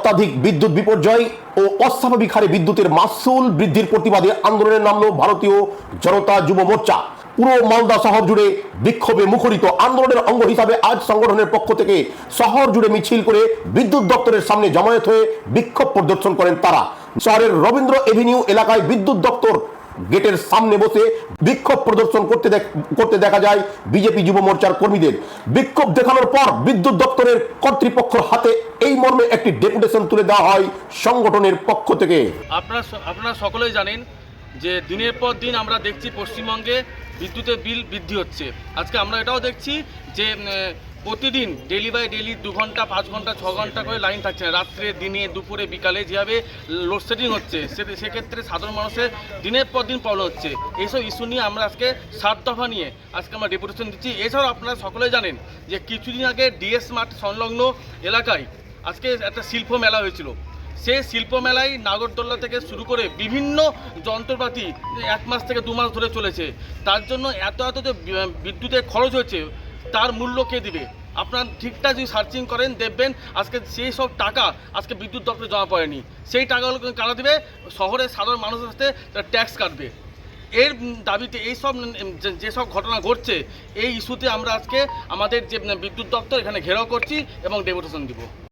অত্যাধিক বিদ্যুৎ বিপর্যয় ও অস্বাভাবিক হারে বিদ্যুতের মাসুল বৃদ্ধির প্রতিবাদে আন্দোলনের নামলো ভারতীয় জনতা যুব মোর্চা। পুরো মালদা শহর জুড়ে বিক্ষোভে মুখরিত। আন্দোলনের অঙ্গ হিসাবে আজ সংগঠনের পক্ষ থেকে শহর জুড়ে মিছিল করে বিদ্যুৎ দপ্তরের সামনে জমায়েত হয়ে বিক্ষোভ প্রদর্শন করেন তারা। শহরের রবীন্দ্র এভিনিউ এলাকায় বিদ্যুৎ দপ্তর গেটের সামনে বসে বিক্ষোভ প্রদর্শন করতে দেখা যায় বিজেপি যুব মোর্চার কর্মীদের। বিক্ষোভ দেখানোর পর বিদ্যুৎ দপ্তরের কর্তৃপক্ষের হাতে এই মর্মে একটি ডেপুটেশন তুলে দেওয়া হয় সংগঠনের পক্ষ থেকে। আপনারা সকলেই জানেন যে দিনের পর দিন আমরা দেখছি পশ্চিমবঙ্গে বিদ্যুতের বিল বৃদ্ধি হচ্ছে। আজকে আমরা এটাও দেখছি যে প্রতিদিন ডেলি বাই ডেলি 2 ঘন্টা 5 ঘন্টা 6 ঘন্টা করে লাইন থাকছে না। রাত্রে, দিনে, দুপুরে, বিকালে যেভাবে লোডশেডিং হচ্ছে সেক্ষেত্রে সাধারণ মানুষের দিনের পর দিন প্রবলেম হচ্ছে। এইসব ইস্যু নিয়ে আমরা আজকে 7 দফা নিয়ে আজকে আমরা ডেপুটেশন দিচ্ছি। এছাড়াও আপনারা সকলেই জানেন যে কিছুদিন আগে ডিএস মার্ট সংলগ্ন এলাকায় আজকে একটা শিল্প মেলা হয়েছিল। সেই শিল্প মেলায় নাগরদোল্লা থেকে শুরু করে বিভিন্ন যন্ত্রপাতি 1 মাস থেকে 2 মাস ধরে চলেছে। তার জন্য এত যে বিদ্যুতের খরচ হয়েছে তার মূল্য কে দিবে? আপনারা ঠিকঠাক যদি সার্চিং করেন দেখবেন আজকে সেই সব টাকা আজকে বিদ্যুৎ দপ্তরে জমা পড়েনি। সেই টাকাগুলো কারা দেবে? শহরের সাধারণ মানুষের সাথে ট্যাক্স কাটবে। এর দাবিতে এইসব যেসব ঘটনা ঘটছে এই ইস্যুতে আমরা আজকে আমাদের যে বিদ্যুৎ দপ্তর এখানে ঘেরাও করছি এবং ডেপুটেশন দিব।